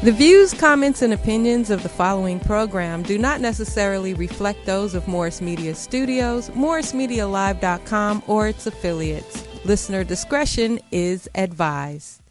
The views, comments, and opinions of the following program do not necessarily reflect those of Morris Media Studios, MorrisMediaLive.com, or its affiliates. Listener discretion is advised.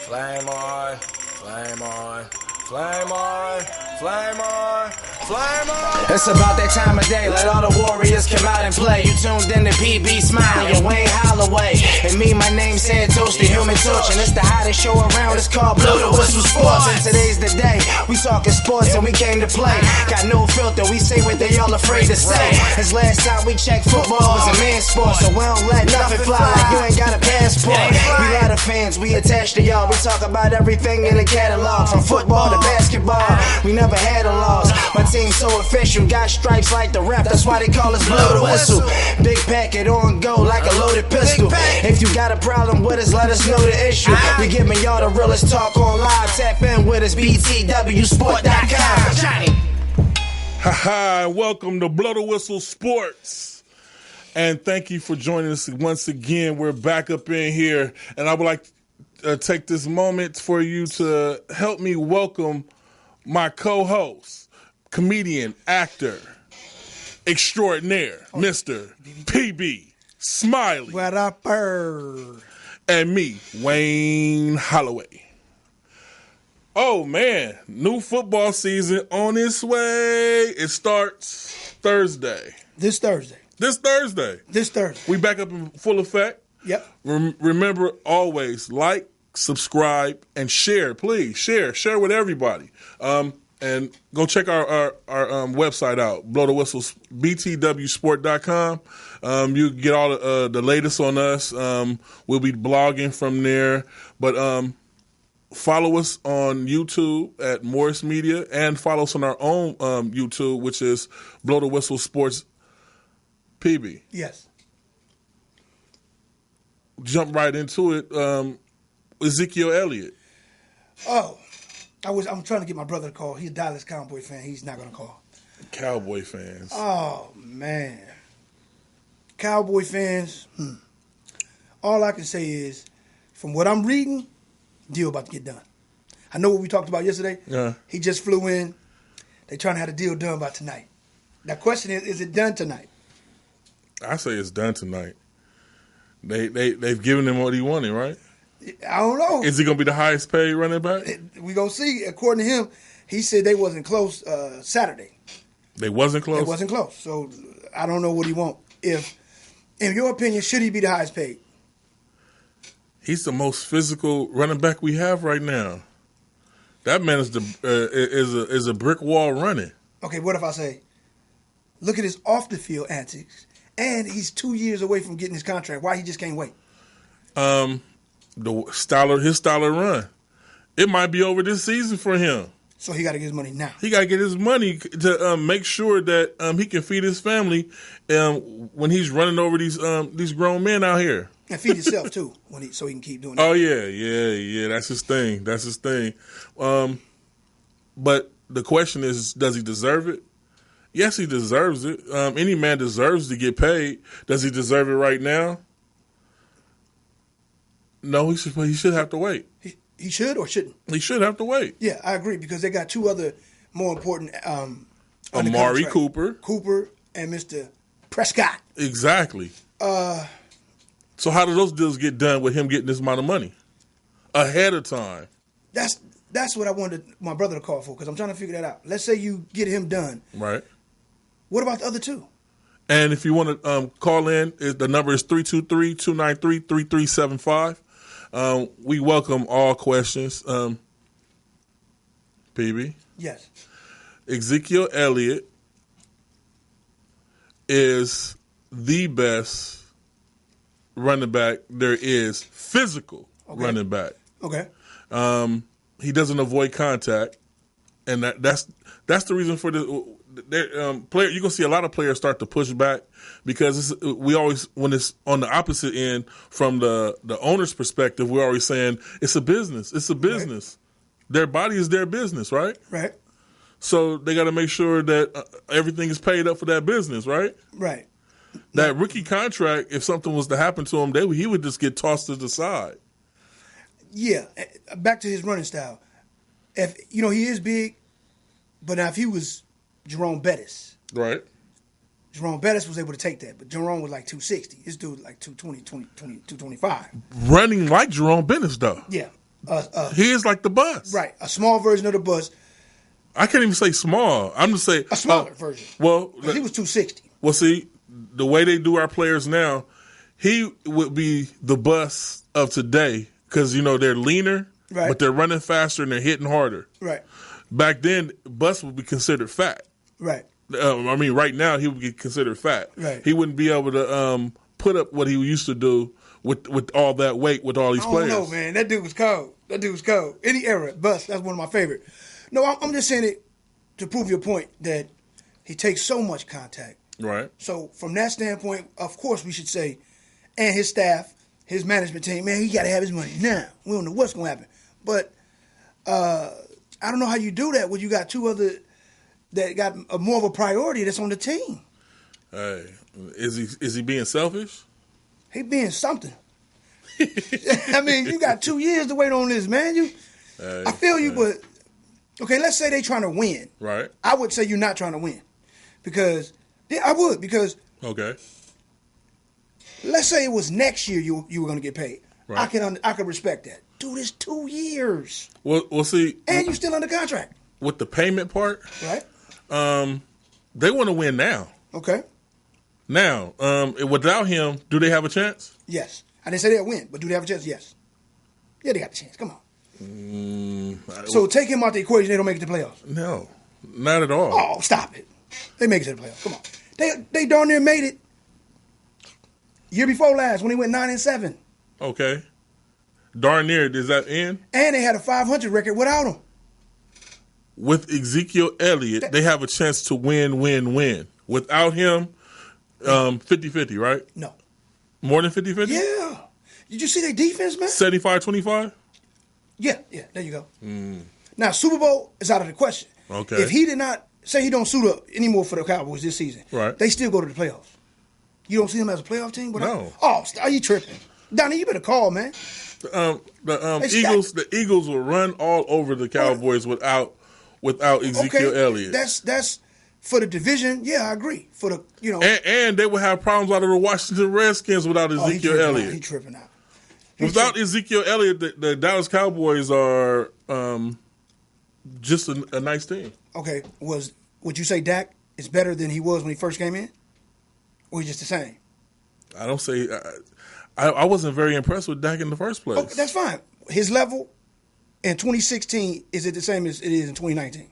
Flame on, flame on, flame on, flame on, flame on. It's about that time of day, let all the warriors come out and play. You tuned in to PB Smiley and Wayne Holloway. And me, my name's Santos, the Human Torch. And it's the hottest show around, it's called Blow the Whistle Sports. And today's the day, we talking sports and we came to play. Got no filter, we say what they all afraid to say. As last time we checked, football was a man's sport. So we don't let nothing fly like you ain't got a passport. We lot of fans, we attached to y'all. We talk about everything in the catalog, from football to basketball. We never had a loss. My team's so official, got stripes like the ref. That's why they call us Blow the Whistle. Big packet on go like a loaded pistol. If you got a problem with us, let us know the issue. We giving y'all the realest talk on live. Tap in with us, btwsport.com. Johnny. Hi, welcome to Blow the Whistle Sports. And thank you for joining us once again. We're back up in here, and I would like to take this moment for you to help me welcome my co-host, comedian, actor, extraordinaire, Mr. PB Smiley. What up, and me, Wayne Holloway. Oh, man, new football season on its way. It starts Thursday. This Thursday. We back up in full effect. Yep. Remember, always like, subscribe, and share. Please share with everybody. And go check our website out, Blow the Whistle, btwsport.com. You get all the latest on us. We'll be blogging from there. But follow us on YouTube at Morris Media, and follow us on our own YouTube, which is Blow the Whistle Sports PB. Yes. Jump right into it. Ezekiel Elliott. Oh, I'm trying to get my brother to call. He's a Dallas Cowboy fan. He's not going to call. Cowboy fans. Oh, man. Cowboy fans. All I can say is, from what I'm reading, deal about to get done. I know what we talked about yesterday. Yeah. He just flew in. They're trying to have the deal done by tonight. The question is it done tonight? I say it's done tonight. They've given him what he wanted, right? I don't know. Is he going to be the highest paid running back? We're going to see. According to him, he said they wasn't close Saturday. They wasn't close? They wasn't close. So I don't know what he want. If, in your opinion, should he be the highest paid? He's the most physical running back we have right now. That man is a brick wall running. Okay, what if I say, look at his off the field antics, and he's 2 years away from getting his contract. Why he just can't wait? His style of run. It might be over this season for him. So he got to get his money now. He got to get his money to make sure that he can feed his family when he's running over these grown men out here. And feed himself too, so he can keep doing it. Oh yeah. That's his thing. But the question is, does he deserve it? Yes, he deserves it. Any man deserves to get paid. Does he deserve it right now? No, he should have to wait. He should or shouldn't? He should have to wait. Yeah, I agree, because they got two other more important Amari Cooper and Mr. Prescott. Exactly. So how do those deals get done with him getting this amount of money ahead of time? That's what I wanted my brother to call for, because I'm trying to figure that out. Let's say you get him done. Right. What about the other two? And if you want to call in, the number is 323-293-3375. We welcome all questions. PB? Yes. Ezekiel Elliott is the best running back there is, physical running back. Okay. He doesn't avoid contact, and that's the reason for the player. You're gonna see a lot of players start to push back because we always, when it's on the opposite end from the owner's perspective, we're always saying it's a business. It's a business. Right. Their body is their business, right? Right. So they got to make sure that everything is paid up for that business, right? Right. That rookie contract, if something was to happen to him, he would just get tossed to the side. Yeah. Back to his running style. If he is big, but now if he was Jerome Bettis. Right. Jerome Bettis was able to take that, but Jerome was like 260. This dude was like 225. Running like Jerome Bettis, though. Yeah. He is like the bus. Right. A small version of the bus. I can't even say small. I'm just saying. A smaller version. Well, he was 260. Well, see, the way they do our players now, he would be the bus of today because, they're leaner, right, but they're running faster and they're hitting harder. Right. Back then, bus would be considered fat. Right. Right now, he would be considered fat. Right. He wouldn't be able to put up what he used to do with all that weight with all these players. I don't know, man. That dude was cold. Any era, bus, that's one of my favorite. No, I'm just saying it to prove your point that he takes so much contact. Right. So from that standpoint, of course we should say, and his staff, his management team, man, he got to have his money now. We don't know what's going to happen. But I don't know how you do that when you got two other that got more of a priority that's on the team. Hey, is he being selfish? He being something. I mean, you got 2 years to wait on this, man. I feel you, but okay, let's say they trying to win. Right. I would say you're not trying to win. Because okay. Let's say it was next year you were going to get paid. Right. I can respect that. Dude, it's 2 years. Well, see. And you still under contract. With the payment part, right? They want to win now. Okay. Now, without him, do they have a chance? Yes. I didn't say they'll win, but do they have a chance? Yes. Yeah, they got a chance. Come on. So take him out the equation, they don't make it to the playoffs. No, not at all. Oh, stop it. They make it to the playoffs. Come on. They darn near made it year before last when they went 9-7. Okay. Darn near, does that end? And they had a 500 record without him. With Ezekiel Elliott, they have a chance to win. Without him, 50-50, right? No. More than 50-50? Yeah. Did you see their defense, man? 75-25? Yeah, there you go. Now, Super Bowl is out of the question. Okay. If he did not, say he don't suit up anymore for the Cowboys this season, right, they still go to the playoffs. You don't see them as a playoff team? No. Are you tripping? Donnie, you better call, man. The Eagles will run all over the Cowboys without Ezekiel Elliott. That's for the division. Yeah, I agree. For the and they will have problems out of the Washington Redskins without Ezekiel Elliott. He's tripping out. Without Ezekiel Elliott, the Dallas Cowboys are just a nice team. Okay, would you say Dak is better than he was when he first came in, or he's just the same? I don't say. I wasn't very impressed with Dak in the first place. Okay, that's fine. His level in 2016, is it the same as it is in 2019?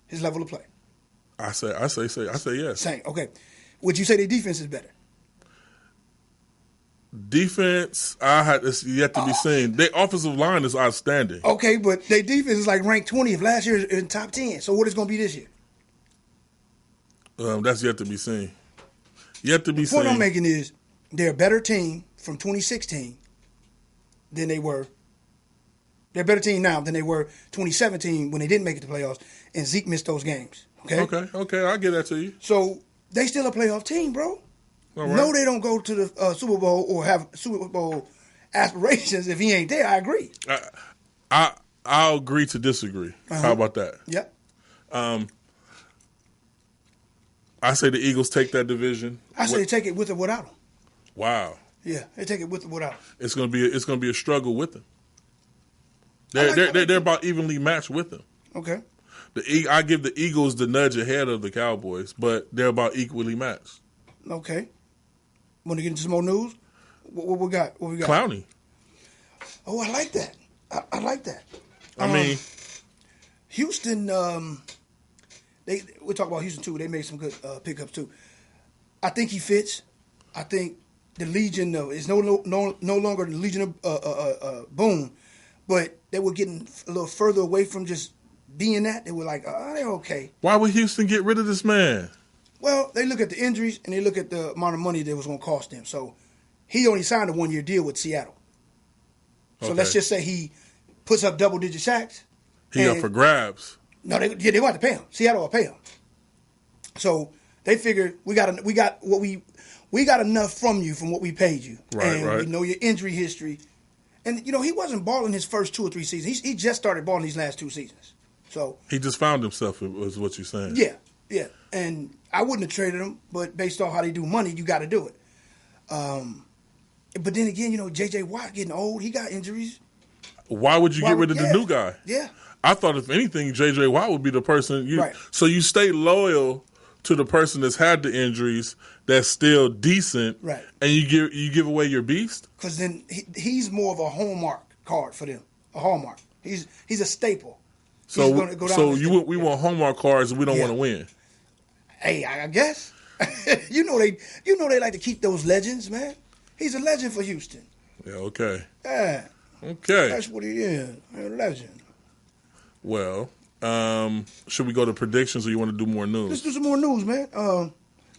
His level of play. I say yes. Same. Okay. Would you say their defense is better? Defense, it's yet to be seen. Their offensive line is outstanding. Okay, but their defense is like ranked 20th last year in top 10. So what is going to be this year? That's yet to be seen. Yet to be seen. The point I'm making is they're a better team from 2016 than they were. They're a better team now than they were 2017 when they didn't make it to the playoffs and Zeke missed those games. Okay, I'll give that to you. So they still a playoff team, bro. All right. No, they don't go to the Super Bowl or have Super Bowl aspirations if he ain't there. I agree. I'll agree to disagree. How about that? Yep. I say the Eagles take that division. I say they take it with or without him. Wow. Yeah, they take it with or without him. It's gonna be a struggle with them. They're about evenly matched with them. Okay. I give the Eagles the nudge ahead of the Cowboys, but they're about equally matched. Okay. Want to get into some more news? What we got? Clowney. Oh, I like that. I like that. I mean, Houston. We talk about Houston too. They made some good pickups too. I think he fits. I think the Legion is no longer the Legion of Boom, but they were getting a little further away from just being that. They were like, they're okay. Why would Houston get rid of this man? Well, they look at the injuries and they look at the amount of money that was going to cost them. So he only signed a 1-year deal with Seattle. So let's just say he puts up double-digit sacks. He up for grabs. No, they want to pay him. Seattle will pay him. So they figured we got enough from you from what we paid you, and we know your injury history. And you know he wasn't balling his first 2 or 3 seasons. He just started balling these last 2 seasons. So he just found himself. Was what you're saying? Yeah. And I wouldn't have traded him, but based on how they do money, you got to do it. But then again, you know, J.J. Watt getting old. He got injuries. Why would you get rid of the new guy? Yeah. I thought if anything, J.J. Watt would be the person. So you stay loyal to the person that's had the injuries, that's still decent, right? And you give away your beast, because then he's more of a hallmark card for them. A hallmark. He's a staple. So we want hallmark cards, and we don't want to win. Hey, I guess you know they like to keep those legends, man. He's a legend for Houston. Yeah. Okay. Yeah. Okay. That's what he is. A legend. Well, should we go to predictions, or you want to do more news? Let's do some more news, man.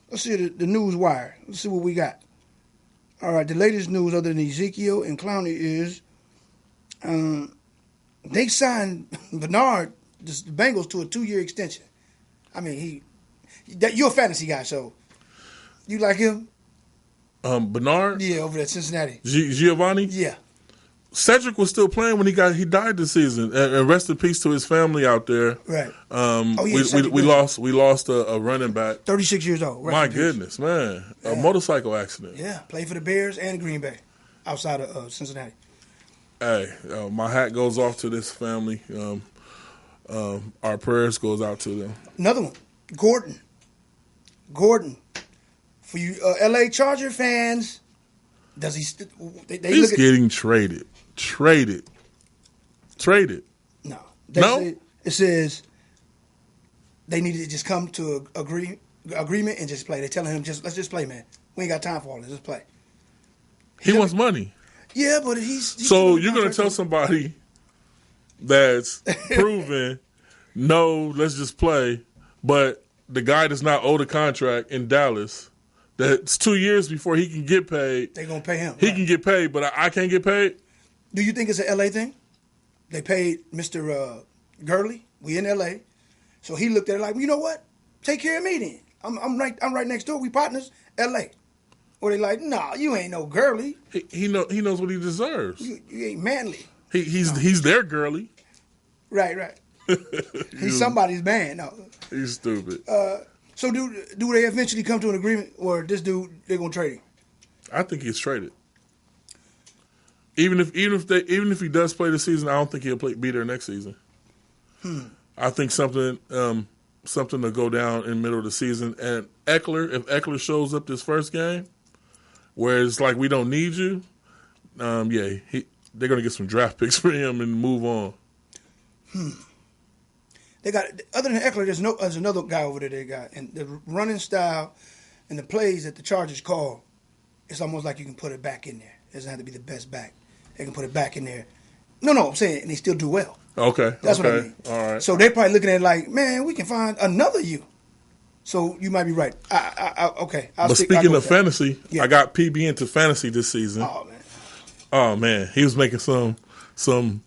Let's see the news wire. Let's see what we got. All right, the latest news other than Ezekiel and Clowney is they signed Bernard, the Bengals, to a 2-year extension. I mean, you're a fantasy guy, so you like him? Bernard? Yeah, over at Cincinnati. Giovanni? Yeah. Cedric was still playing when he died this season, and rest in peace to his family out there. Right. We lost a running back, 36 years old. My goodness, man, a motorcycle accident. Yeah, played for the Bears and Green Bay, outside of Cincinnati. Hey, my hat goes off to this family. Our prayers goes out to them. Another one, Gordon, for you L.A. Charger fans. Does he? He's getting traded. Traded. No. No? It says they need to just come to agreement and just play. They're telling him, let's just play, man. We ain't got time for all this. Let's play. He wants money. Yeah, but he's so you're going to tell somebody that's proven, no, let's just play, but the guy does not owe the contract in Dallas, that's 2 years before he can get paid. They're going to pay him. He can get paid, but I can't get paid? Do you think it's an L.A. thing? They paid Mr. Gurley. We in L.A. So he looked at it like, well, you know what? Take care of me then. I'm right next door. We partners. L.A. Or they like, nah, you ain't no Gurley. He knows what he deserves. You ain't manly. He's their Gurley. Right. He's somebody's man. No. He's stupid. So do they eventually come to an agreement, or this dude they're gonna trade him? I think he's traded. Even if he does play this season, I don't think he'll be there next season. I think something to go down in the middle of the season. And if Eckler shows up this first game, where it's like we don't need you, they're gonna get some draft picks for him and move on. They got, other than Eckler, there's another guy over there they got, and the running style and the plays that the Chargers call, it's almost like you can put it back in there. It doesn't have to be the best back. They can put it back in there. No, I'm saying, and they still do well. Okay. That's what I mean. All right. So they're probably looking at it like, man, we can find another you. So you might be right. Okay. But speaking of fantasy, I got PB into fantasy this season. Oh, man. He was making some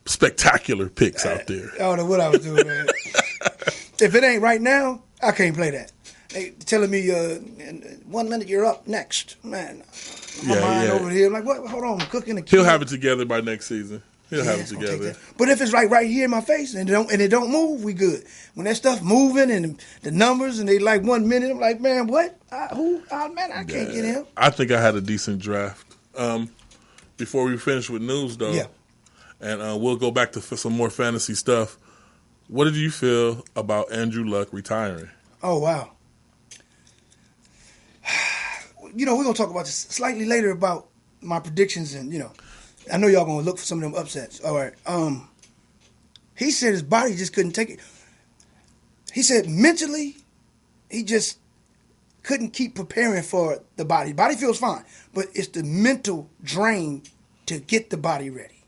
spectacular picks out there. I don't know what I was doing, man. If it ain't right now, I can't play that. They telling me in 1 minute you're up next. Man, my mind over here. I'm like, what? Hold on, I'm cooking a kid. He'll have it together by next season. He'll have it together. But if it's right here in my face and it don't move, we good. When that stuff moving and the numbers and they like 1 minute, I'm like, man, what? Man, I can't get him. I think I had a decent draft. Before we finish with news, though, and we'll go back to some more fantasy stuff. What did you feel about Andrew Luck retiring? Oh, wow. We're going to talk about this slightly later about my predictions and, I know y'all going to look for some of them upsets. All right. He said his body just couldn't take it. He said mentally, he just couldn't keep preparing for the body. Body feels fine, but it's the mental drain to get the body ready.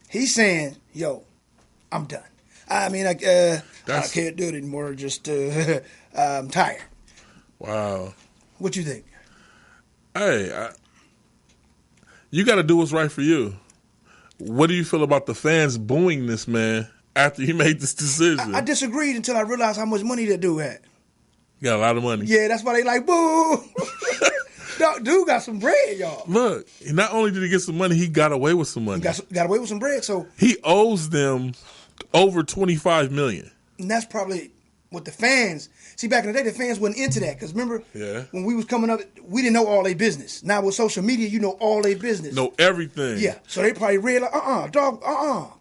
He's saying, yo, I'm done. I mean, I can't do it anymore. Just, I'm tired. Wow. What you think? Hey, you got to do what's right for you. What do you feel about the fans booing this man after he made this decision. I disagreed until I realized how much money that dude had. He got a lot of money. Yeah, that's why they like, boo. Dude got some bread, y'all. Look, not only did he get some money, he got away with some money. He got away with some bread, so he owes them over $25 million. And that's probably what the fans see. Back in the day, the fans wasn't into that because remember, when we was coming up, we didn't know all their business. Now with social media, you know all their business, know everything. Yeah, so they probably read like, dog,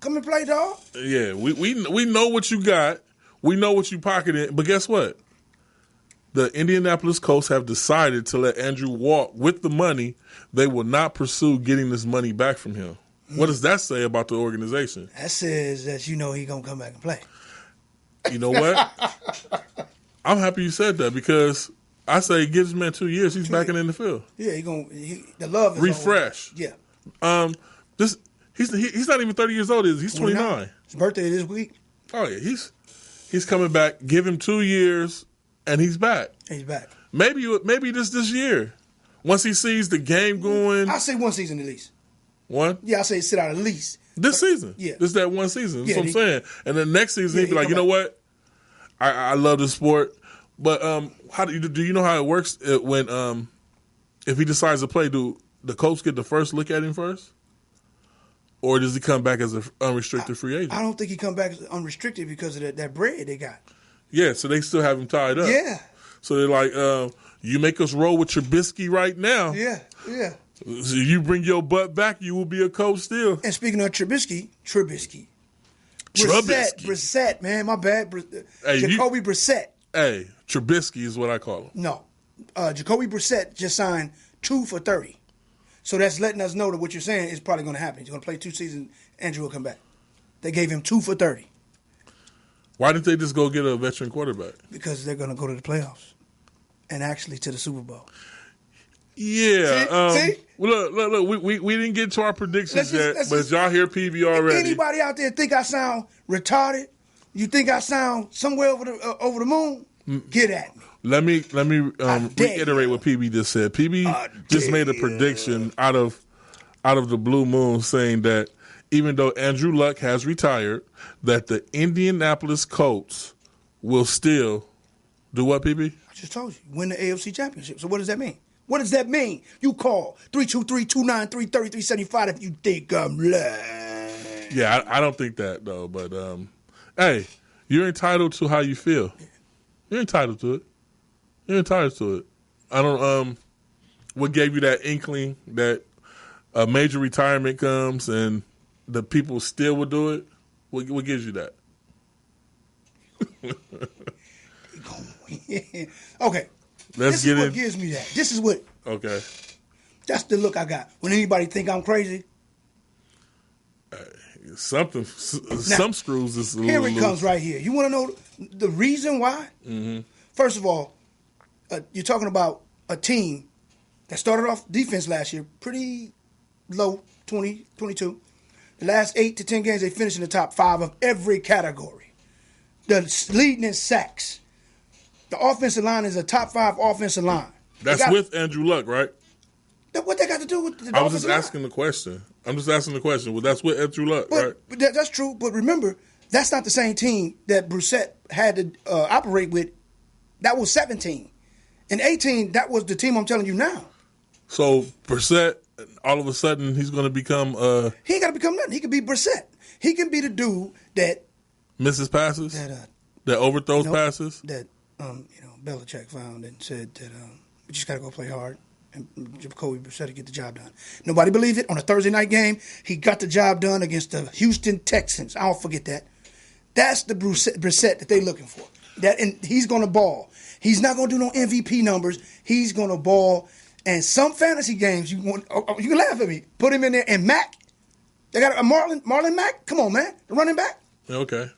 come and play, dog. Yeah, we know what you got, we know what you pocketed, but guess what? The Indianapolis Colts have decided to let Andrew walk with the money. They will not pursue getting this money back from him. What does that say about the organization? That says that you know he's going to come back and play. You know what? I'm happy you said that because I say give this man 2 years. He's back in the field. Yeah, the love is refresh. Yeah. He's not even 30 years old. He's 29. His birthday this week. Oh yeah, he's coming back. Give him 2 years. And he's back. He's back. Maybe this year. Once he sees the game going. I say one season at least. One? Yeah, I say sit out at least. This season. Yeah. This is that one season. That's what I'm saying. And then next season he'd be like, you know what? I love this sport. But how do you know how it works when if he decides to play, do the Colts get the first look at him first? Or does he come back as an unrestricted free agent? I don't think he come back as unrestricted because of that bread they got. Yeah, so they still have him tied up. Yeah. So they're like, you make us roll with Trubisky right now. Yeah. So you bring your butt back, you will be a coach still. And speaking of Trubisky. Brissett, man, my bad. Jacoby Brissett. Hey, Trubisky is what I call him. No. Jacoby Brissett just signed 2 for $30. So that's letting us know that what you're saying is probably going to happen. He's going to play 2 seasons, Andrew will come back. They gave him 2 for $30. Why didn't they just go get a veteran quarterback? Because they're going to go to the playoffs and actually to the Super Bowl. Yeah. See? Look. We didn't get to our predictions yet, but y'all hear PB already. Anybody out there think I sound retarded? You think I sound somewhere over the moon? Get at me. Let me reiterate what PB just said. PB just made a prediction out of the blue moon saying that even though Andrew Luck has retired, that the Indianapolis Colts will still do what, PB? I just told you, win the AFC Championship. So what does that mean? What does that mean? You call 323-293-3375 if you think I'm lying. Yeah, I don't think that, though. But, hey, you're entitled to how you feel. You're entitled to it. I don't, what gave you that inkling that a major retirement comes and the people still will do it? What gives you that? Okay. This is what gives me that. This is what. Okay. That's the look I got. When anybody think I'm crazy. Some screws is a little Here it comes right here. You want to know the reason why? Mm-hmm. First of all, you're talking about a team that started off defense last year pretty low, 20, 22. The last 8 to 10 games, they finished in the top 5 of every category. The leading in sacks. The offensive line is a top 5 offensive line. That's with Andrew Luck, right? What they got to do with the I was just asking the question. Well, that's with Andrew Luck, right? But that's true. But remember, that's not the same team that Brissett had to operate with. That was 17. In 18, that was the team I'm telling you now. So Brissett, all of a sudden, he's going to become... he ain't got to become nothing. He could be Brissett. He can be the dude that... Misses passes? That overthrows passes? That, Belichick found and said that we just got to go play hard. And Jacoby Brissett to get the job done. Nobody believed it. On a Thursday night game, he got the job done against the Houston Texans. I don't forget that. That's the Brissett that they're looking for. And he's going to ball. He's not going to do no MVP numbers. He's going to ball. And some fantasy games, you can laugh at me. Put him in there. And Mack, they got a Marlon Mack. Come on, man, the running back. Okay.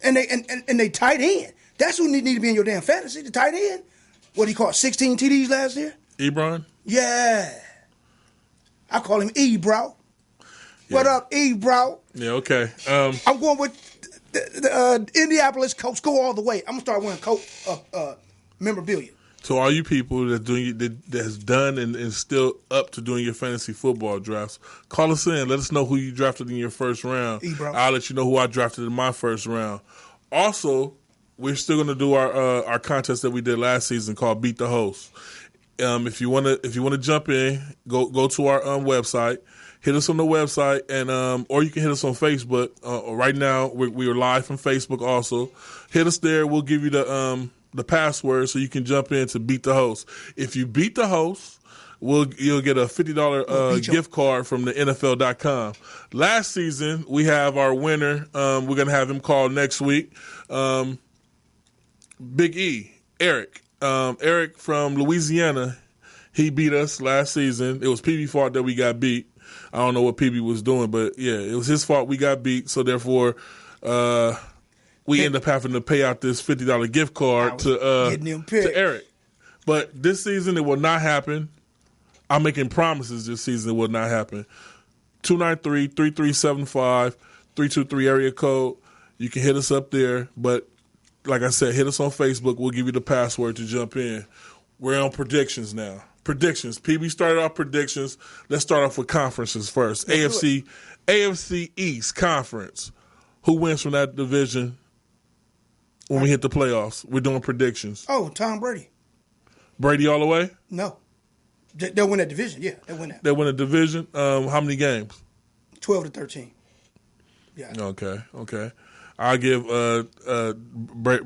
And they tight end. That's who need to be in your damn fantasy. The tight end. What do you call it? 16 TDs last year. Ebron? Yeah. I call him E-Bro. Yeah. What up, E-Bro? Yeah, okay. I'm going with the Indianapolis Colts. Go all the way. I'm going to start wearing Colt memorabilia. to all you people that has done and is still up to doing your fantasy football drafts, call us in. Let us know who you drafted in your first round. I'll let you know who I drafted in my first round. Also, we're still going to do our contest that we did last season called Beat the Host. If you want to jump in, go to our website. Hit us on the website, and or you can hit us on Facebook. Right now, we are live from Facebook. Also, hit us there. We'll give you the password so you can jump in to Beat the Host. If you beat the host, you'll get a $50 gift card from the NFL.com. Last season, we have our winner. We're gonna have him call next week. Big E, Eric. Eric from Louisiana. He beat us last season. It was PB's fault that we got beat. I don't know what PB was doing, but yeah, it was his fault we got beat. So therefore, we end up having to pay out this $50 gift card to Eric. But this season, it will not happen. I'm making promises this season it will not happen. 293-3375, 323 area code. You can hit us up there. But like I said, hit us on Facebook. We'll give you the password to jump in. We're on predictions now. Predictions. PB started off predictions. Let's start off with conferences first. AFC East Conference. Who wins from that division when we hit the playoffs? We're doing predictions. Oh, Tom Brady. Brady all the way? No. They'll win that division. Yeah, they'll win that. They'll win a division. How many games? 12-13. Yeah. Okay. I'll give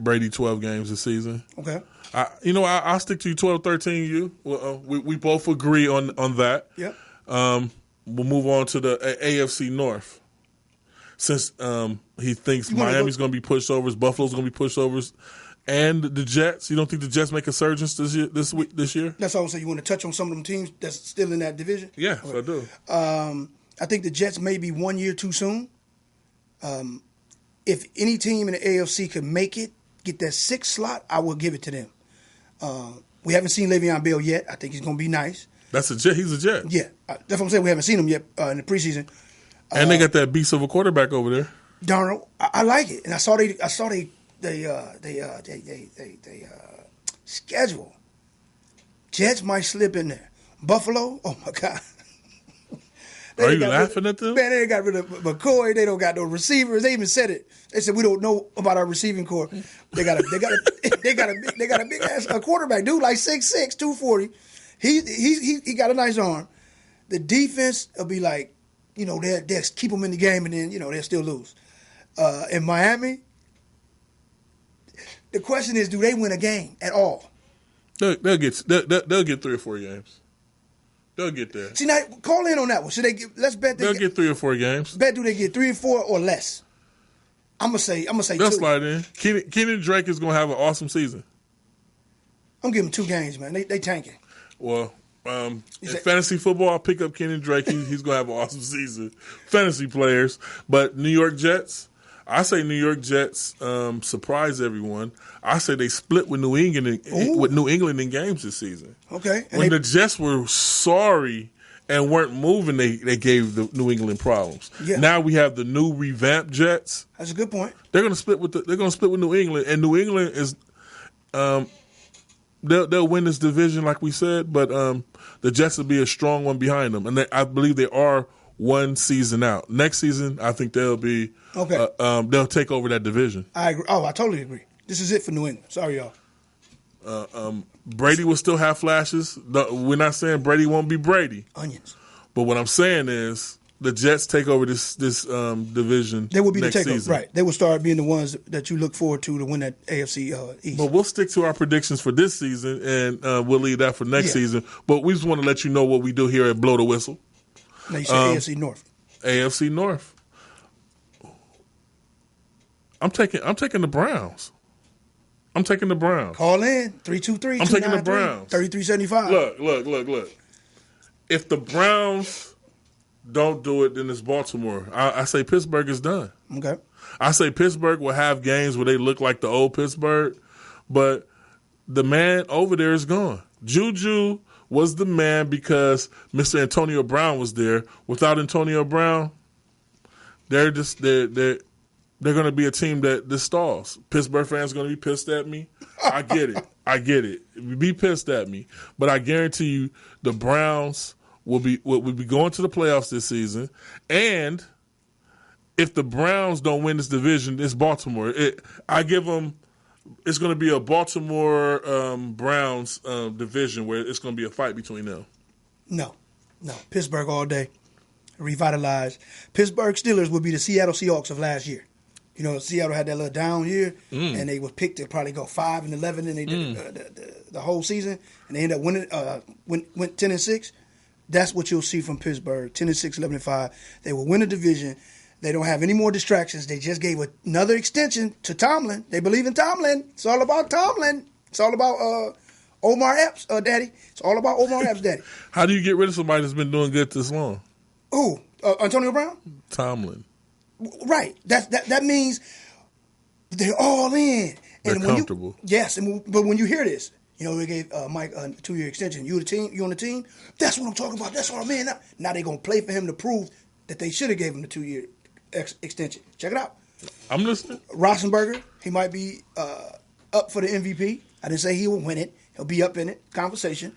Brady 12 games this season. Okay. I'll stick to you 12-13. We both agree on that. Yep. We'll move on to the AFC North. Since he thinks Miami's going to be pushovers, Buffalo's going to be pushovers, and the Jets. You don't think the Jets make a surge this year? That's all I'm saying. You want to touch on some of them teams that's still in that division? Yeah, okay. I do. I think the Jets may be 1 year too soon. If any team in the AFC could make it, get that 6th slot, I will give it to them. We haven't seen Le'Veon Bell yet. I think he's going to be nice. That's a Jet. He's a Jet. Yeah, that's what I'm saying. We haven't seen him yet in the preseason. And they got that beast of a quarterback over there. Darnold, I like it, and I saw they schedule. Jets might slip in there. Buffalo, oh my God. Are you laughing at them? Man, they got rid of McCoy. They don't got no receivers. They even said it. They said we don't know about our receiving core. They got a big ass quarterback, dude, like 6'6", 240. He got a nice arm. The defense will be like, they'll keep them in the game, and then they'll still lose. In Miami, the question is, do they win a game at all? They'll get 3 or 4 games. They'll get there. See, now, call in on that one. Should they let's bet they'll get 3 or 4 games. Bet do they get 3 or 4 or less? I'm gonna say they'll 2. slide in. Kenny Drake is gonna have an awesome season. I'm giving 2 games, man. They tanking. Well, in fantasy football, I'll pick up Kenny Drake. He's gonna have an awesome season. Fantasy players, but New York Jets. I say New York Jets surprise everyone. I say they split with New England in games this season. Okay. When the Jets were sorry and weren't moving, they gave the New England problems. Yeah. Now we have the new revamped Jets. That's a good point. They're going to split with New England, and New England is they'll win this division like we said, but the Jets will be a strong one behind them, and I believe they are one season out. Next season, I think they'll be okay. They'll take over that division. I agree. Oh, I totally agree. This is it for New England. Sorry, y'all. Brady will still have flashes. We're not saying Brady won't be Brady. Onions. But what I'm saying is the Jets take over this division. They will be next the takeover, season. right? They will start being the ones that you look forward to win that AFC East. But we'll stick to our predictions for this season, and we'll leave that for next season. But we just want to let you know what we do here at Blow the Whistle. Now you said AFC North. AFC North. I'm taking the Browns. I'm taking the Browns. Call in 323. I'm taking the Browns. 3375. Look. If the Browns don't do it, then it's Baltimore. I say Pittsburgh is done. Okay. I say Pittsburgh will have games where they look like the old Pittsburgh, but the man over there is gone. Juju was the man because Mr. Antonio Brown was there. Without Antonio Brown, they're going to be a team that stalls. Pittsburgh fans are going to be pissed at me. I get it. I get it. Be pissed at me, but I guarantee you the Browns will be going to the playoffs this season. And if the Browns don't win this division, it's Baltimore. I give them. It's going to be a Baltimore Browns division where it's going to be a fight between them. No. Pittsburgh all day. Revitalized. Pittsburgh Steelers will be the Seattle Seahawks of last year. You know, Seattle had that little down year, and they were picked to probably go 5-11, and they did the whole season, and they ended up winning, went 10-6. That's what you'll see from Pittsburgh, 10-6, 11-5. They will win the division. They don't have any more distractions. They just gave another extension to Tomlin. They believe in Tomlin. It's all about Tomlin. It's all about Omar Epps, daddy. It's all about Omar Epps, daddy. How do you get rid of somebody that's been doing good this long? Who? Antonio Brown? Tomlin. Right. That means they're all in. They're comfortable. Yes, but when you hear this, you know, they gave Mike a 2-year extension. You on the team? That's what I'm talking about. That's what I'm in. Now they're going to play for him to prove that they should have gave him the 2-year extension. Check it out. I'm listening. Roethlisberger, he might be up for the MVP. I didn't say he will win it. He'll be up in it. Conversation.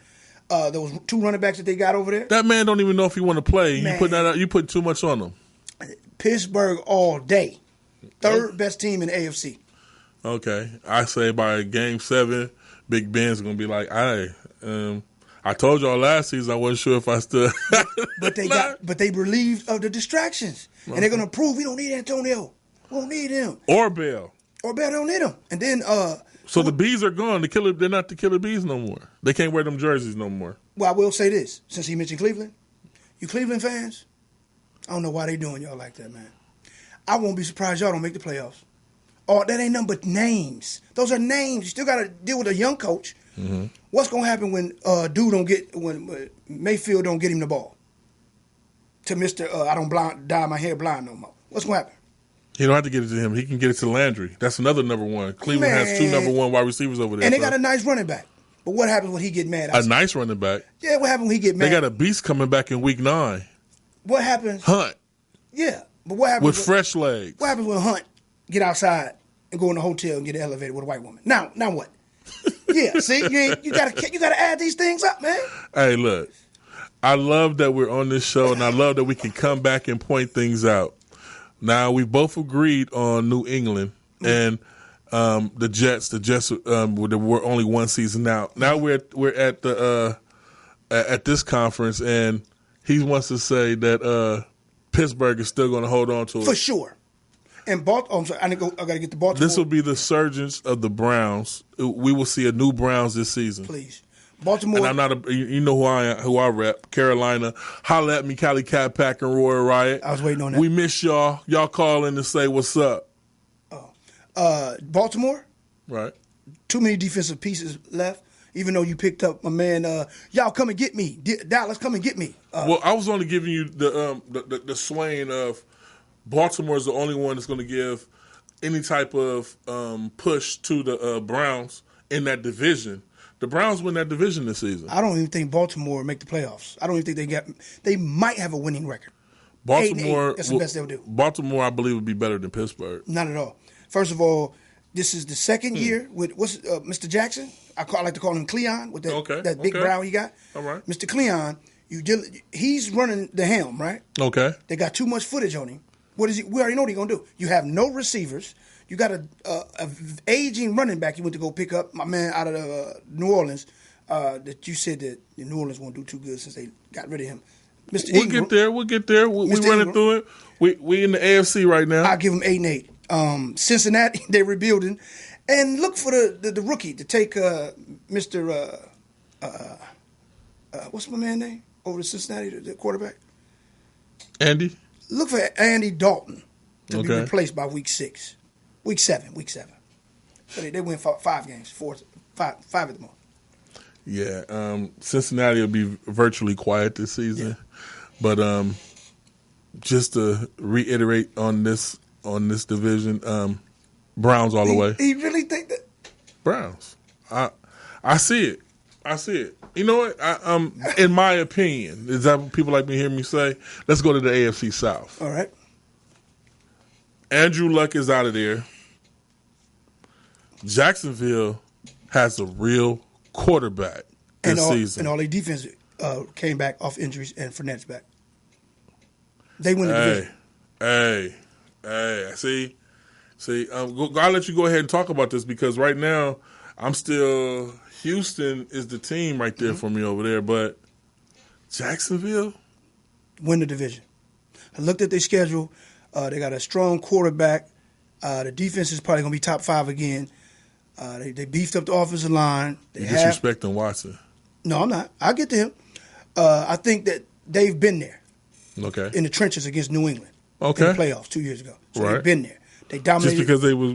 Those 2 running backs that they got over there. That man don't even know if he want to play. Man. You put that out. You put too much on him. Pittsburgh all day. Third best team in the AFC. Okay. I say by Game 7, Big Ben's going to be like, I told y'all last season I wasn't sure if I still. but they relieved of the distractions. And they're going to prove we don't need Antonio. We don't need him. Or Bell. They don't need him. And then so the bees are gone. They're not the killer bees no more. They can't wear them jerseys no more. Well, I will say this, since he mentioned Cleveland. You Cleveland fans, I don't know why they doing y'all like that, man. I won't be surprised y'all don't make the playoffs. Oh, that ain't nothing but names. Those are names. You still got to deal with a young coach. Mm-hmm. What's gonna happen when when Mayfield don't get him the ball? To Mr. I don't dye my hair blind no more. What's gonna happen? He don't have to get it to him. He can get it to Landry. That's another number one. Cleveland has 2 number 1 wide receivers over there. And they got a nice running back. But what happens when he get mad? A nice running back? Yeah, what happens when he get mad? They got a beast coming back in week 9. What happens? Hunt. Yeah, but what happens with fresh legs? What happens when Hunt get outside and go in the hotel and get an elevator with a white woman? Now what? Yeah, see, you gotta add these things up, man. Hey, look, I love that we're on this show, and I love that we can come back and point things out. Now, we both agreed on New England and the Jets. The Jets were only 1 season out. Now we're at the at this conference, and he wants to say that Pittsburgh is still going to hold on to it for sure. And I'm sorry, I got to get the Baltimore. This will be the surgence of the Browns. We will see a new Browns this season. Please, Baltimore. And I'm not you know who I rep, Carolina. Holla at me, Cali Cat Pack and Royal Riot. I was waiting on that. We miss y'all. Y'all call in to say what's up. Baltimore. Right. Too many defensive pieces left. Even though you picked up my man, y'all come and get me. Dallas, come and get me. Well, I was only giving you the swaying of Baltimore is the only one that's going to give any type of push to the Browns in that division. The Browns win that division this season. I don't even think Baltimore make the playoffs. I don't even think they might have a winning record. Baltimore, 8-8, that's the best they'll do. Baltimore, I believe, would be better than Pittsburgh. Not at all. First of all, this is the second year with Mr. Jackson. I like to call him Cleon with that big brow he got. All right, Mr. Cleon, he's running the helm, right? Okay. They got too much footage on him. What is he? We already know what he's gonna do. You have no receivers. You got a aging running back. You went to go pick up my man out of New Orleans. That you said that New Orleans won't do too good since they got rid of him. Mr. We'll Ingram, get there. We'll get there. We're running through it. We in the AFC right now. I give them 8-8. Cincinnati, they're rebuilding, and look for the rookie to take Mr. What's my man name over to Cincinnati, the quarterback? Andy. Look for Andy Dalton to be replaced by week 7. So they win 5 games, 5 at the most. Yeah, Cincinnati will be virtually quiet this season, but just to reiterate on this division, Browns all the way. You really think that? Browns. I see it. I see it. You know what? In my opinion, is that what people like me hear me say? Let's go to the AFC South. All right. Andrew Luck is out of there. Jacksonville has a real quarterback this season. And all their defense came back off injuries, and Fournette's back. They win the division. Hey, see, I'll let you go ahead and talk about this because right now I'm still Houston is the team right there for me over there, but Jacksonville win the division. I looked at their schedule. They got a strong quarterback. The defense is probably going to be top 5 again. They beefed up the offensive line. You're disrespecting Watson. No, I'm not. I'll get to him. I think that they've been there. Okay. In the trenches against New England. Okay. In the playoffs 2 years ago. So right. they've been there. They dominated. Just because they were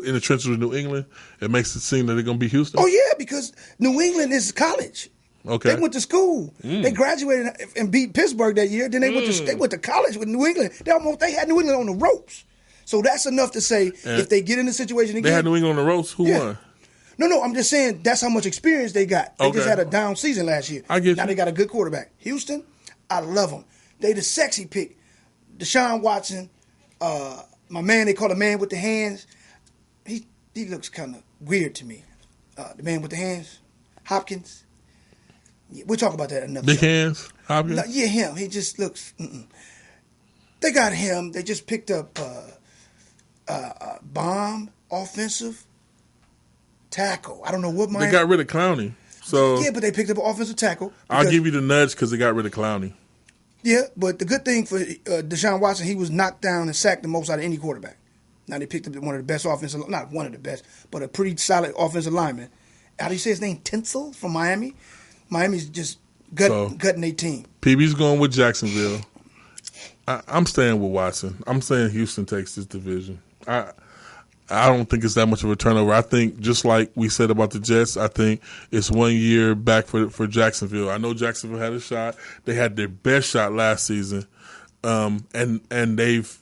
in the trenches with New England, it makes it seem that they're going to be Houston? Oh, yeah, because New England is college. Okay. They went to school. They graduated and beat Pittsburgh that year. Then they went to college with New England. They had New England on the ropes. So that's enough to say if they get in the situation again. They had New England on the ropes. Who won? No, I'm just saying that's how much experience they got. They just had a down season last year. I get now you. they got a good quarterback. Houston, I love them. They the sexy pick. Deshaun Watson, my man they call the man with the hands. He looks kind of weird to me. The man with the hands, Hopkins. Yeah, we'll talk about that another Big show. hands, Hopkins? No, yeah, him. He just looks. They got him. They just picked up bomb offensive tackle. I don't know what They got rid of Clowney. So yeah, but they picked up an offensive tackle. I'll give you the nudge because they got rid of Clowney. Yeah, but the good thing for Deshaun Watson, he was knocked down and sacked the most out of any quarterback. Now they picked up one of the best offensive, not one of the best, but a pretty solid offensive lineman. How do you say his name? Tinsel from Miami. Miami's just gutting their team. PB's going with Jacksonville. I'm staying with Watson. I'm saying Houston takes this division. I don't think it's that much of a turnover. I think just like we said about the Jets, I think it's 1 year back for Jacksonville. I know Jacksonville had a shot. They had their best shot last season, and they've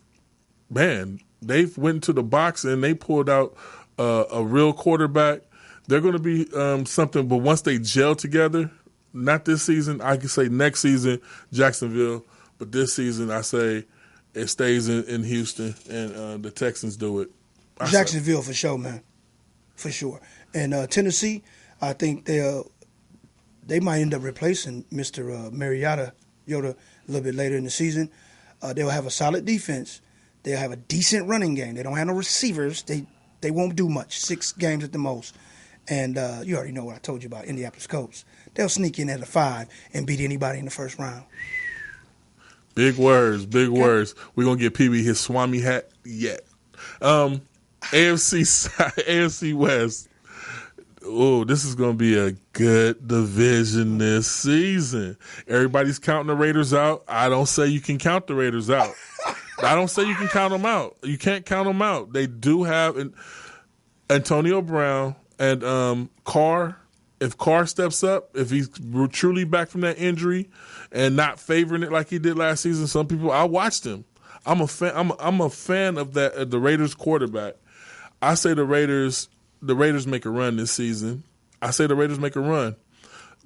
went into the box and they pulled out a real quarterback. They're going to be something, but once they gel together, not this season, I can say next season, Jacksonville, but this season, I say it stays in Houston, and the Texans do it. Jacksonville for sure, man, for sure. And Tennessee, I think they might end up replacing Mr. Mariota a little bit later in the season. They'll have a solid defense. They'll have a decent running game. They don't have no receivers. They won't do much, 6 games at the most. And you already know what I told you about Indianapolis Colts. They'll sneak in at a 5 and beat anybody in the first round. Big words. We're going to get PB his Swami hat yet. AFC West. Oh, this is going to be a good division this season. Everybody's counting the Raiders out. I don't say you can count the Raiders out. I don't say you can count them out. You can't count them out. They do have Antonio Brown and Carr. If Carr steps up, if he's truly back from that injury and not favoring it like he did last season, some people, I watched him. I'm a fan. I'm a fan of that. The Raiders quarterback. I say the Raiders make a run this season. I say the Raiders make a run.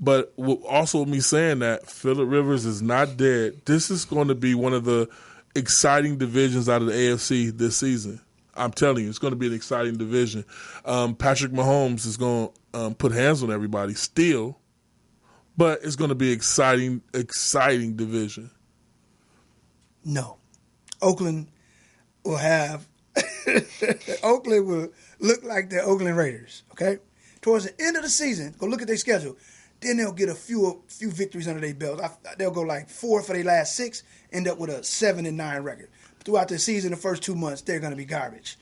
But also me saying that, Phillip Rivers is not dead. This is going to be one of the exciting divisions out of the AFC this season. I'm telling you, it's going to be an exciting division. Patrick Mahomes is going to put hands on everybody still, but it's going to be exciting division. No. Oakland will have Oakland will look like the Oakland Raiders, okay? Towards the end of the season, go look at their schedule. Then they'll get a few victories under their belt. They'll go like 4 for their last 6, end up with a 7-9 record. Throughout the season, the first 2 months, they're going to be garbage.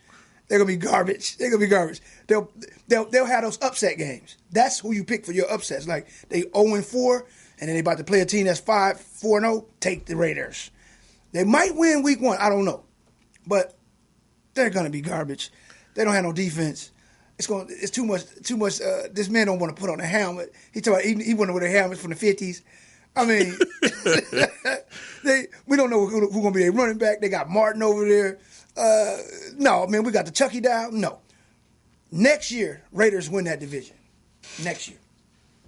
They're going to be garbage. They'll have those upset games. That's who you pick for your upsets. Like they 0-4, and then they about to play a team that's 4-0. Take the Raiders. They might win week 1. I don't know, but they're going to be garbage. They don't have no defense. It's too much. This man don't want to put on a helmet. He want to wear the helmets from the 50s. I mean, we don't know who's going to be their running back. They got Martin over there. No, man, we got the Chucky down. No. Next year, Raiders win that division. Next year.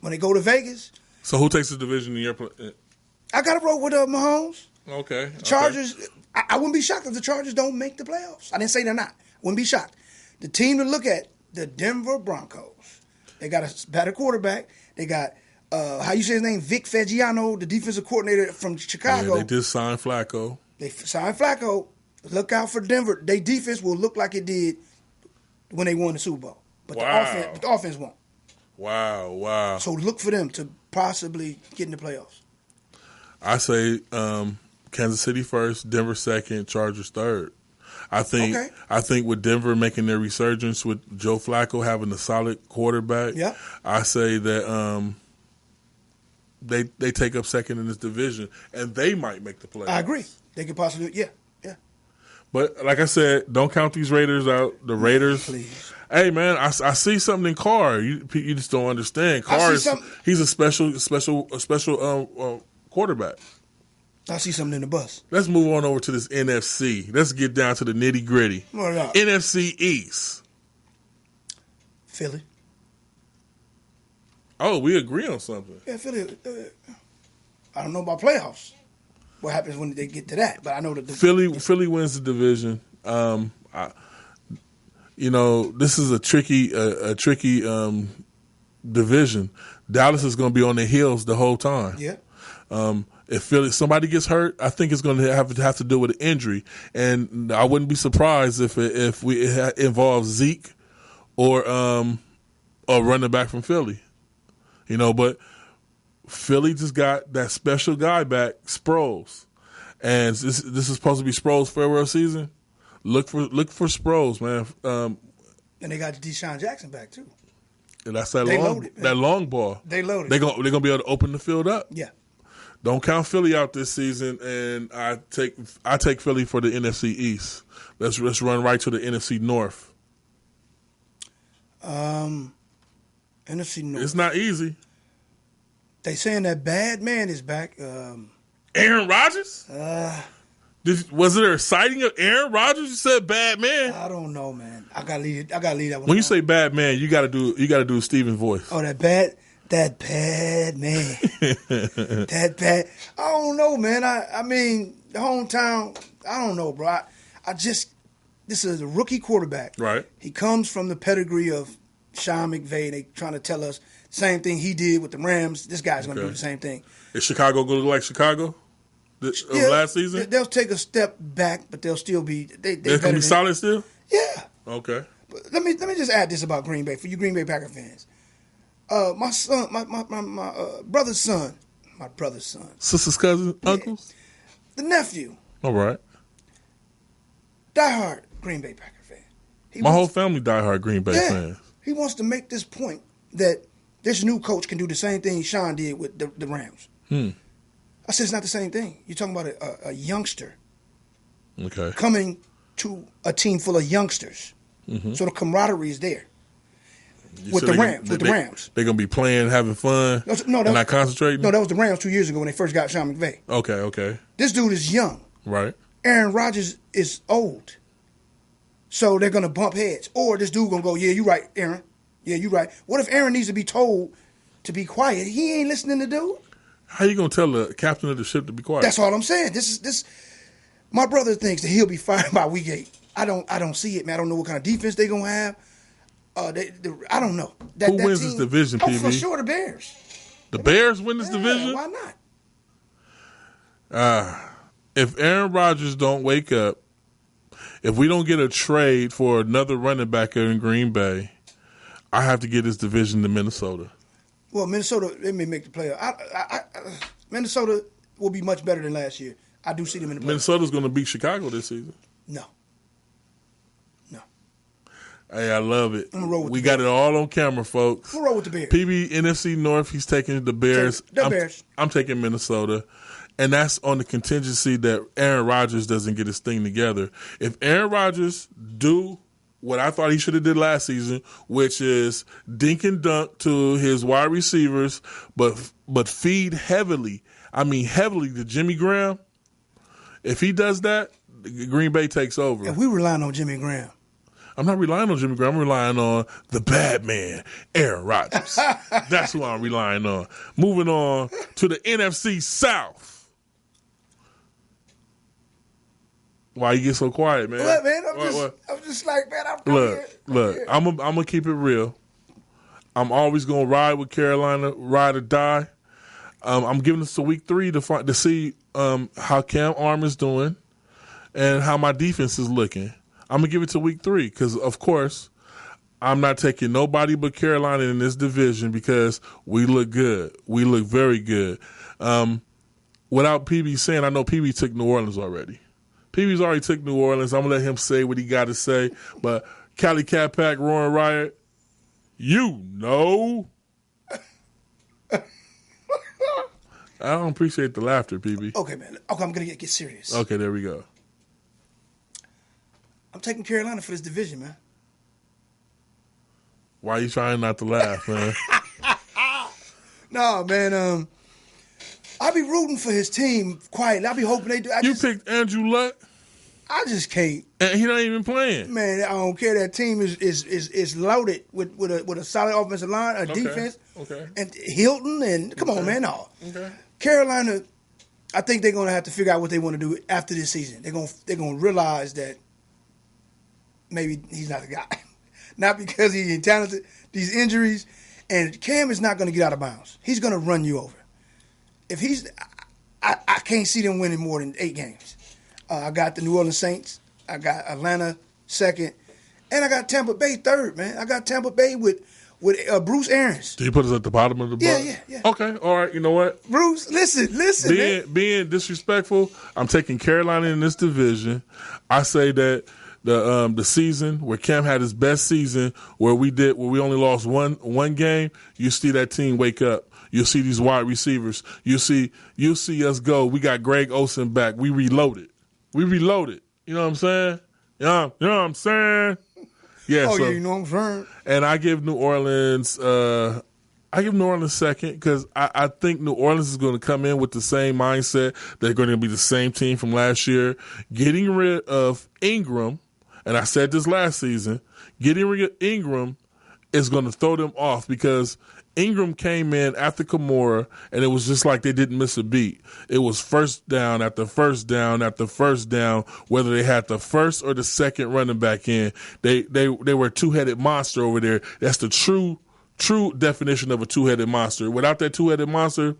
When they go to Vegas. So who takes the division in your I got to roll with Mahomes. Okay. The Chargers, okay. I wouldn't be shocked if the Chargers don't make the playoffs. I didn't say they're not. I wouldn't be shocked. The team to look at the Denver Broncos. They got a better quarterback. They got, how you say his name, Vic Fangio, the defensive coordinator from Chicago. Yeah, they just signed Flacco. They signed Flacco. Look out for Denver. Their defense will look like it did when they won the Super Bowl. But the offense won't. Wow. So look for them to possibly get in the playoffs. I say Kansas City first, Denver second, Chargers third. I think with Denver making their resurgence with Joe Flacco having a solid quarterback, I say that they take up second in this division and they might make the playoffs. I agree. They could possibly, yeah. But like I said, don't count these Raiders out. The Raiders, please. Hey man, I see something in Carr. You just don't understand. Carr he's a special quarterback. I see something in the bus. Let's move on over to this NFC. Let's get down to the nitty gritty. NFC East. Philly. Oh, we agree on something. Yeah, Philly. I don't know about playoffs. What happens when they get to that? But I know that Philly wins the division. This is a tricky division. Dallas is going to be on their heels the whole time. Yeah. If somebody gets hurt, I think it's going to have to do with an injury, and I wouldn't be surprised if it involves Zeke or a running back from Philly. But Philly just got that special guy back, Sproles, and this is supposed to be Sproles' farewell season. Look for Sproles, man. And they got Deshaun Jackson back too. And that's that long ball. They loaded. They're gonna be able to open the field up. Yeah. Don't count Philly out this season, and I take Philly for the NFC East. Let's run right to the NFC North. NFC North. It's not easy. They saying that bad man is back. Aaron Rodgers? Was there a sighting of Aaron Rodgers? You said bad man. I don't know, man. I gotta leave that one. When you say bad man, you gotta do Steven's voice. Oh, that bad man. That bad. I don't know, man. I mean, the hometown. I don't know, bro. This is a rookie quarterback. Right. He comes from the pedigree of Sean McVay. They trying to tell us same thing he did with the Rams. This guy's going to do the same thing. Is Chicago going to look like Chicago last season? They'll take a step back, but they'll still be. They're going to be solid still? Yeah. Okay. But let me just add this about Green Bay for you Green Bay Packer fans. My son, my brother's son, sister's cousin, uncles, the nephew. All right. Diehard Green Bay Packer fan. My whole family diehard Green Bay fans. He wants to make this point that this new coach can do the same thing Sean did with the Rams. I said it's not the same thing. You're talking about a youngster coming to a team full of youngsters. Mm-hmm. So the camaraderie is there. With the Rams. They're going to be playing, having fun, not concentrating? No, that was the Rams 2 years ago when they first got Sean McVay. Okay. This dude is young. Right. Aaron Rodgers is old. So they're going to bump heads. Or this dude going to go, yeah, you're right, Aaron. Yeah, you're right. What if Aaron needs to be told to be quiet? He ain't listening to dude. How you going to tell the captain of the ship to be quiet? That's all I'm saying. This. My brother thinks that he'll be fired by week 8. I don't see it, man. I don't know what kind of defense they're going to have. I don't know. Who wins this division, PB? For sure, the Bears. The Bears win this division? Why not? If Aaron Rodgers don't wake up, if we don't get a trade for another running back in Green Bay, I have to get this division to Minnesota. Well, Minnesota, they may make the playoff. Minnesota will be much better than last year. I do see them in the playoffs. Minnesota's going to beat Chicago this season. No. Hey, I love it. I'm gonna roll with we got it all on camera, folks. I'm gonna roll with the Bears. PB, NFC North, he's taking the Bears. Bears. I'm taking Minnesota. And that's on the contingency that Aaron Rodgers doesn't get his thing together. If Aaron Rodgers do what I thought he should have did last season, which is dink and dunk to his wide receivers, but feed heavily to Jimmy Graham, if he does that, Green Bay takes over. And we relying on Jimmy Graham. I'm not relying on Jimmy Graham. I'm relying on the bad man, Aaron Rodgers. That's who I'm relying on. Moving on to the NFC South. Why you get so quiet, man? What, man? I'm just like, man, I'm gonna keep it real. I'm always gonna ride with Carolina, ride or die. I'm giving this to week 3 to see how Cam Arm is doing and how my defense is looking. I'm gonna give it to week 3 because, of course, I'm not taking nobody but Carolina in this division because we look good. We look very good. Without PB saying, I know PB took New Orleans already. PB's already took New Orleans. I'm going to let him say what he got to say. But Cali Cat Pack, Roaring Riot, you know. I don't appreciate the laughter, PB. Okay, man. Okay, I'm going to get serious. Okay, there we go. I'm taking Carolina for this division, man. Why are you trying not to laugh, man? No, man. I be rooting for his team quietly. I be hoping they do. You picked Andrew Luck? I just can't. And he not even playing. Man, I don't care. That team is loaded with a solid offensive line, defense, and Hilton, and come on, man. No. Okay. Carolina, I think they're gonna have to figure out what they want to do after this season. They're gonna realize that maybe he's not the guy. Not because he's talented. These injuries, and Cam is not gonna get out of bounds. He's gonna run you over. If he's, I can't see them winning more than 8 games. I got the New Orleans Saints. I got Atlanta second, and I got Tampa Bay third. Man, I got Tampa Bay with Bruce Arians. Did you put us at the bottom of the box? Yeah. Okay, all right. You know what? Bruce, listen. Being disrespectful, I'm taking Carolina in this division. I say that the season where Cam had his best season, where we only lost one game, you see that team wake up. You'll see these wide receivers. You'll see us go. We got Greg Olsen back. We reloaded. You know what I'm saying? You know what I'm saying? Yeah. Yeah, you know what I'm saying? And I give New Orleans second because I think New Orleans is going to come in with the same mindset. They're going to be the same team from last year. Getting rid of Ingram, and I said this last season, getting rid of Ingram is going to throw them off because Ingram came in after Kamara, and it was just like they didn't miss a beat. It was first down after first down after first down, whether they had the first or the second running back in. They were a two-headed monster over there. That's the true definition of a two-headed monster. Without that two-headed monster,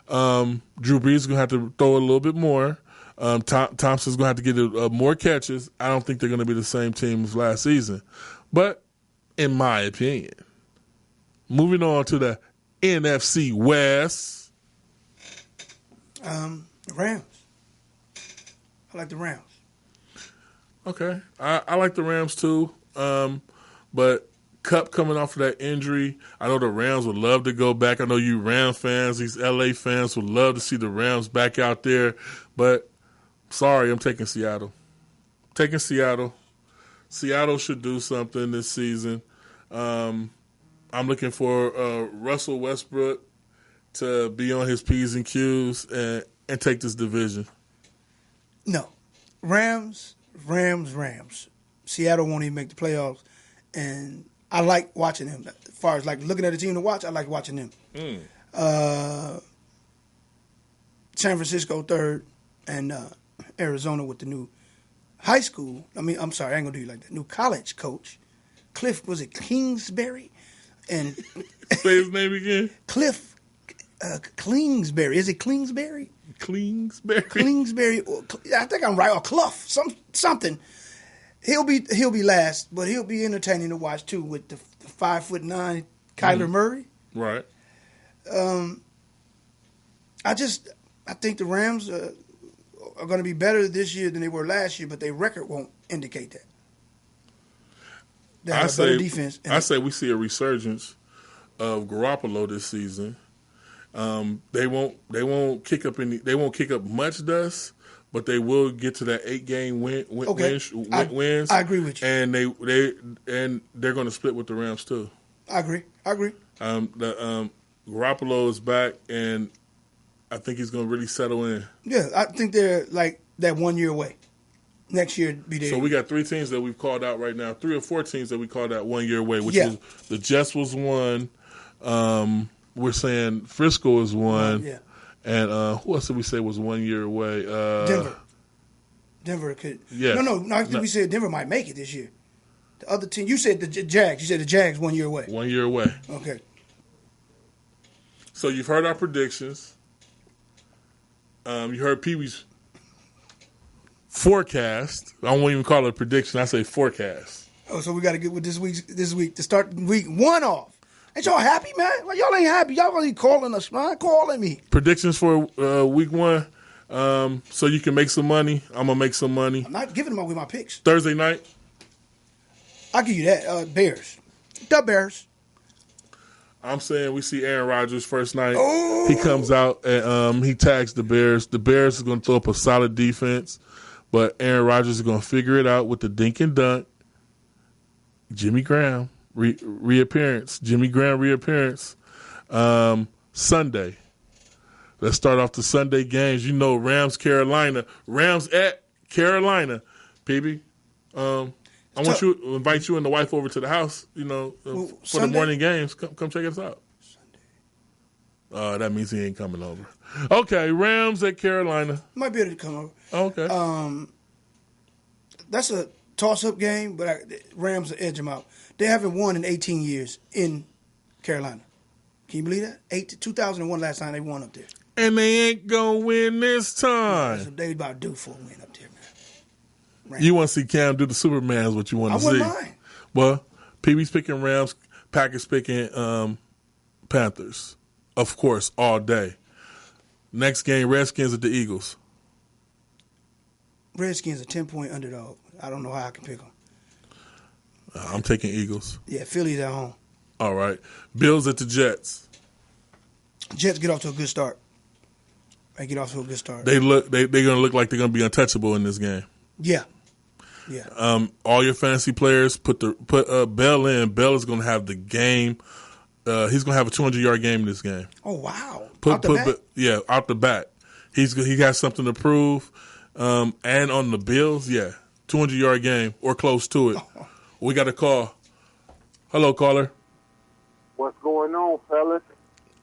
Drew Brees is going to have to throw a little bit more. Thompson's going to have to get more catches. I don't think they're going to be the same team as last season. But in my opinion, moving on to the NFC West. Rams. I like the Rams. Okay. I like the Rams too. But Kupp coming off of that injury, I know the Rams would love to go back. I know you Rams fans, these LA fans would love to see the Rams back out there. But sorry, I'm taking Seattle. Seattle should do something this season. I'm looking for Russell Westbrook to be on his P's and Q's and take this division. No. Rams. Seattle won't even make the playoffs. And I like watching them. As far as like looking at a team to watch, I like watching them. San Francisco third and Arizona with the new high school. I'm sorry, I ain't going to do you like that. New college coach. Cliff, was it Kingsbury? And say his name again. Cliff Kingsbury. Is it Kingsbury? Kingsbury. I think I'm right. Or Clough. Something. He'll be last, but he'll be entertaining to watch too with the 5'9" Kyler Murray. Right. I think the Rams are going to be better this year than they were last year, but their record won't indicate that. They have a better defense. I say we see a resurgence of Garoppolo this season. They won't kick up much dust, but they will get to that 8-game wins. I agree with you. And they're going to split with the Rams too. I agree. Garoppolo is back, and I think he's going to really settle in. Yeah, I think they're like that 1 year away. Next year be there. So we got 3 teams that we've called out right now. 3 or 4 teams that we called out 1 year away, which was the Jets was one. We're saying Frisco is one. Yeah. And who else did we say was 1 year away? Denver. Denver could. Yes. No. We said Denver might make it this year. The other team, you said the Jags. You said the Jags 1 year away. 1 year away. Okay. So you've heard our predictions. You heard Pee Wee's forecast. I won't even call it a prediction. I say forecast. Oh, so we got to get with this week to start week 1 off. Ain't y'all happy, man? Well, y'all ain't happy. Y'all ain't calling us, man. Calling me. Predictions for week 1. So you can make some money. I'm gonna make some money. I'm not giving them away my picks. Thursday night. I'll give you that. Bears. The Bears. I'm saying we see Aaron Rodgers first night. Oh. He comes out and he tags the Bears. The Bears is going to throw up a solid defense, but Aaron Rodgers is going to figure it out with the dink and dunk. Jimmy Graham reappearance. Jimmy Graham reappearance. Sunday. Let's start off the Sunday games. You know, Rams at Carolina. PB. I want you to invite you and the wife over to the house, for Sunday? the morning games. Come check us out. Sunday. That means he ain't coming over. Okay, Rams at Carolina. Might be able to come over. Okay. That's a toss-up game, but Rams will edge them out. They haven't won in 18 years in Carolina. Can you believe that? 2001 last time they won up there. And they ain't going to win this time. That's what they about to do for a win up there, man. Rams. You want to see Cam do the Superman is what you want to see. I wouldn't mind. Well, PB's picking Rams, Packers picking Panthers. Of course, all day. Next game, Redskins at the Eagles. Redskins a 10-point underdog. I don't know how I can pick them. I'm taking Eagles. Yeah, Philly's at home. All right. Bills at the Jets. Jets get off to a good start. They get off to a good start. They're going to look like they're going to be untouchable in this game. Yeah. All your fantasy players put Bell in. Bell is going to have the game. He's going to have a 200-yard game in this game. Oh wow! Out the bat. He has something to prove. And on the Bills, 200-yard game or close to it. We got a call. Hello, caller. What's going on, fellas?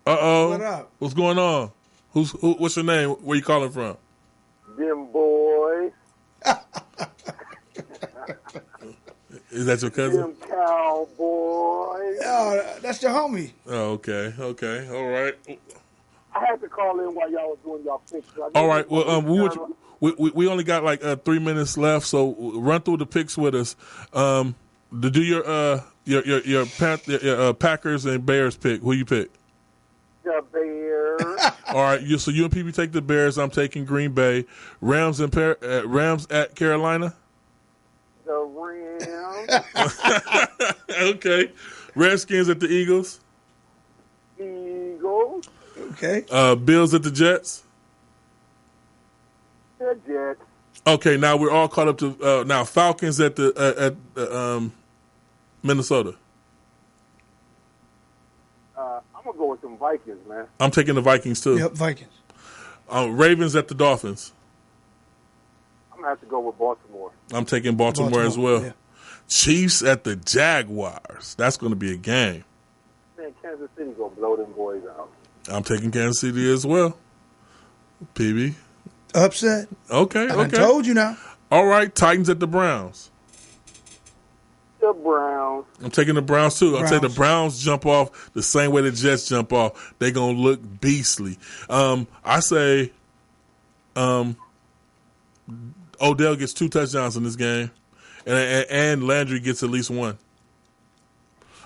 Uh-oh. What up? What's going on? What's your name? Where you calling from? Them boys. Is that your cousin? Them cowboys. Oh, that's your homie. Oh, okay. All right. I had to call in while y'all was doing y'all picks. All right. Well, we only got like 3 minutes left, so run through the picks with us. To do your Packers and Bears pick. Who you pick? The Bears. All right. So you and PB take the Bears. I'm taking Green Bay. Rams at Carolina. The Rams. Okay. Redskins at the Eagles. Eagles. Okay. Bills at the Jets. The Jets. Okay, now we're all caught up to now Falcons at the Minnesota. I'm gonna go with some Vikings, man. I'm taking the Vikings too. Yep, Vikings. Ravens at the Dolphins. I'm gonna have to go with Baltimore. I'm taking Baltimore as well. Yeah. Chiefs at the Jaguars. That's going to be a game. Man, Kansas City gonna blow them boys out. I'm taking Kansas City as well. PB. Upset. Okay. I told you now. All right. Titans at the Browns. The Browns. I'm taking the Browns too. I'm saying the Browns jump off the same way the Jets jump off. They're going to look beastly. I say Odell gets 2 touchdowns in this game, and Landry gets at least 1.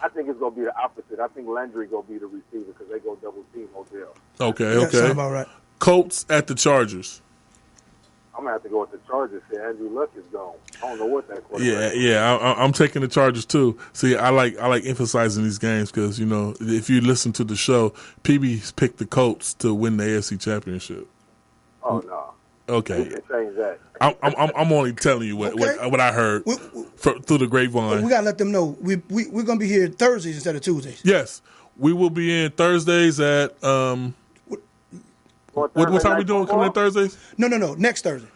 I think it's gonna be the opposite. I think Landry gonna be the receiver because they go double team Odell. Okay. That sounds about right. Colts at the Chargers. I'm gonna have to go with the Chargers. See, Andrew Luck is gone. I don't know what that quarterback. I'm taking the Chargers too. See, I like emphasizing these games because if you listen to the show, PB's picked the Colts to win the AFC Championship. Oh no. Okay. You can change that. I'm only telling you what I heard through the grapevine. We gotta let them know we're gonna be here Thursdays instead of Tuesdays. Yes, we will be in Thursdays at what time are we doing? Coming in Thursdays? No. Next Thursday.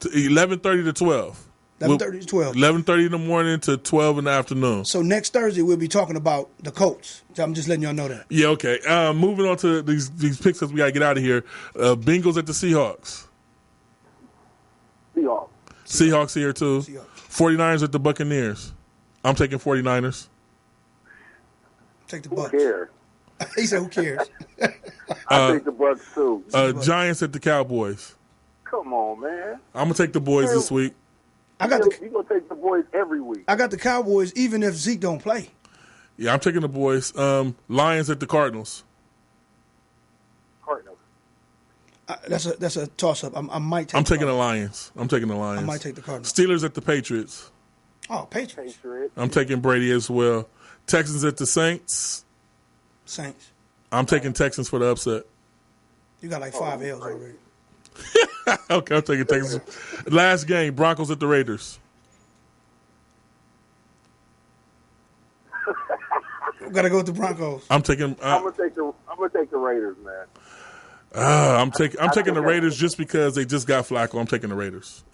11:30 to 12. 11:30 to 12. 11:30 in the morning to 12 in the afternoon. So next Thursday we'll be talking about the Colts. So I'm just letting y'all know that. Yeah. Okay. Moving on to these picks because we gotta get out of here. Bengals at the Seahawks. Seahawks. Seahawks here too. Seahawks. 49ers at the Buccaneers. I'm taking 49ers. Take the Who Bucks. cares? He said, "Who cares?" I take the Bucks too. Giants at the Cowboys. Come on, man. I'm going to take the boys this week. I got You the gonna take the boys every week. I got the Cowboys, even if Zeke don't play. Yeah, I'm taking the boys. Lions at the Cardinals. Cardinals. That's a toss up. I might take. I'm taking the Lions. I'm taking the Lions. I might take the Cardinals. Steelers at the Patriots. Oh, Patriots, Patriots. I'm taking Brady as well. Texans at the Saints. Saints. I'm taking Texans for the upset. You got like 5 L's already. Okay, I'm taking Texans. Last game, Broncos at the Raiders. We gotta go with the Broncos. I'm taking. I'm gonna take the Raiders, man. I'm taking the Raiders just because they just got Flacco. I'm taking the Raiders.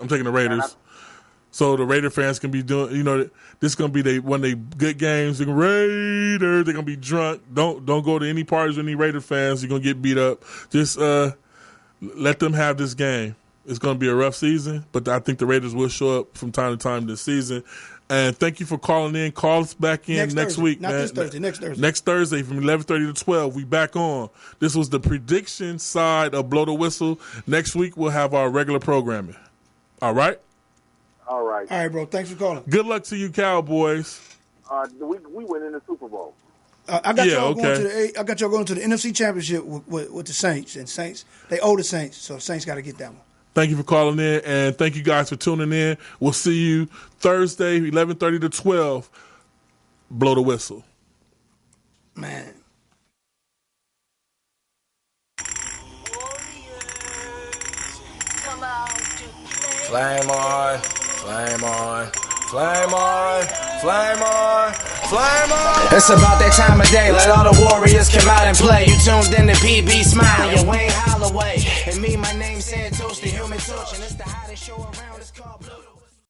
So the Raider fans can be doing. You know, this is gonna be one of their good games. The Raiders, they're gonna be drunk. Don't go to any parties with any Raider fans. You're gonna get beat up. Just let them have this game. It's gonna be a rough season, but I think the Raiders will show up from time to time this season. And thank you for calling in. Call us back in next week, Not man. this Thursday. Next Thursday. Next Thursday from 11:30 to 12. We back on. This was the prediction side of Blow the Whistle. Next week we'll have our regular programming. All right? All right. All right, bro. Thanks for calling. Good luck to you, Cowboys. We win in the Super Bowl. I got y'all okay. going to the NFC Championship with the Saints. And Saints, they owe the Saints, so Saints got to get that one. Thank you for calling in, and thank you guys for tuning in. We'll see you Thursday, 11:30 to 12. Blow the Whistle. Man. Flame on, flame on, flame on, flame on, flame on. It's about that time of day. Let all the warriors come out and play. You tuned in to PB Smiley and Wayne Holloway. And me, my name's Santos, the Human Torch, and it's the hottest show around. It's called Blow the